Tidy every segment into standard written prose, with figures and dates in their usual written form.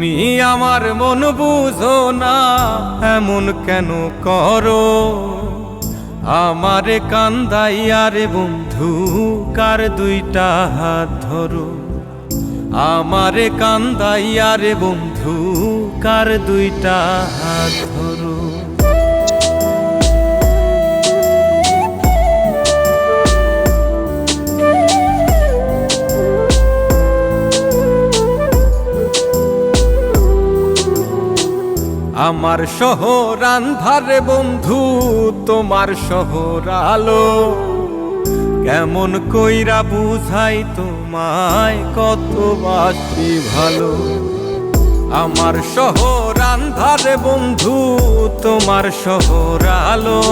তুমি আমার মন বুঝো না, এমন কেন করো? আমারে কান্দাইয়া রে বন্ধু, কার দুইটা হাত ধরো। আমারে কান্দাইয়া রে বন্ধু, কার দুইটা হাত ধরো। আমার শহর আন্ধারে বন্ধু, তোমার শহর আলো। কেমন কইরা বুঝাই তোমায়, কত বাসি ভালো। আমার শহর আন্ধারে বন্ধু, তোমার শহর আলো।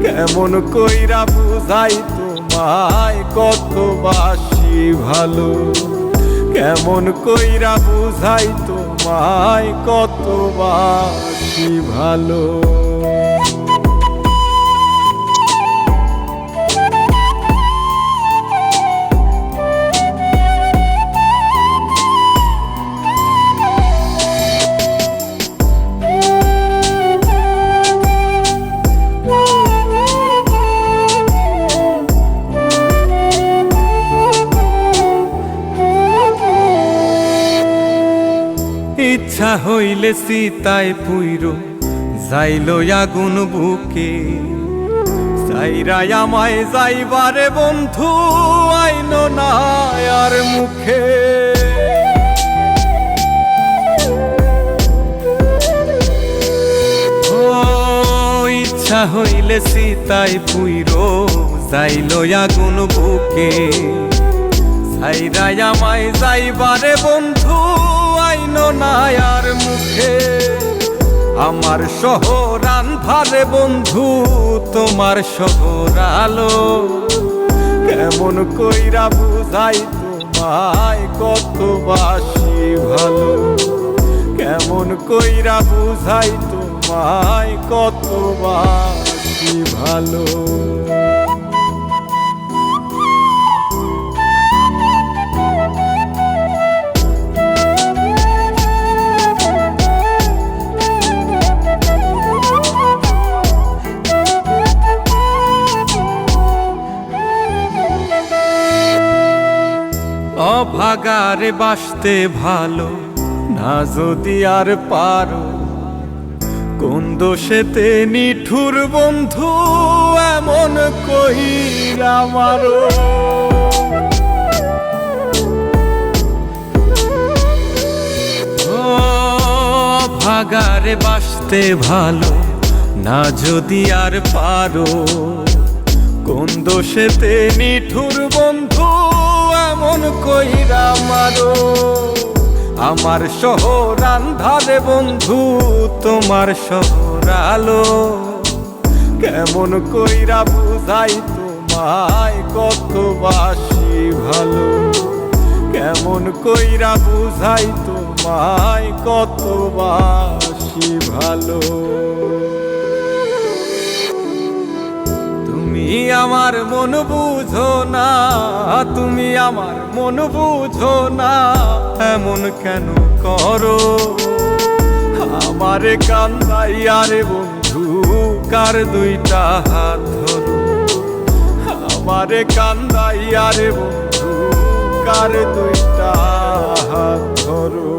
কেমন কইরা বুঝাই তোমায়, কত বাসি ভালো। কেমন কইরা বুঝাই তোমায়, কত বাসি ভালো। ইচ্ছা হইলে সীতায় পুইরো যাইল আগুন বুকে। সাইরাই আমায় যাইবারে বন্ধু, আইন না আর মুখে। ও ইচ্ছা হইলে সীতায় পুইরো যাইল আগুন বুকে। সাইরাই আমায় যাইবারে বন্ধু, আইন না আর মুখে। আমার শহর আন্ধারে বন্ধু, তোমার শহর আলো। কেমন কইরা বুঝাই তোমায়, কত বাসি ভালো। কেমন কইরা বুঝাই তোমায়, কত বাসি ভালো। অভাগারে বাসতে ভালো না যদি আর পারো। কোন দোষেতে নিঠুর বন্ধু, এমন কইরা মারো। অভাগারে বাসতে ভালো না যদি আর পারো। কোন দোষেতে নিঠুর বন্ধু, এমন কইরা মারো। আমার শহর আন্ধারে বন্ধু, তোমার শহর আলো। কেমন কইরা বুঝাই তোমায়, কত বাসি ভালো। কেমন কইরা বুঝাই তোমায়, কত বাসি ভালো। তুমি আমার মন বুঝো না, তুমি আমার মন বুঝো না, এমন কেন করো? আমারে কান্দাইয়া রে বন্ধু, কার দুইটা হাত ধরো। আমারে কান্দাইয়া রে বন্ধু, কার দুইটা হাত ধরো।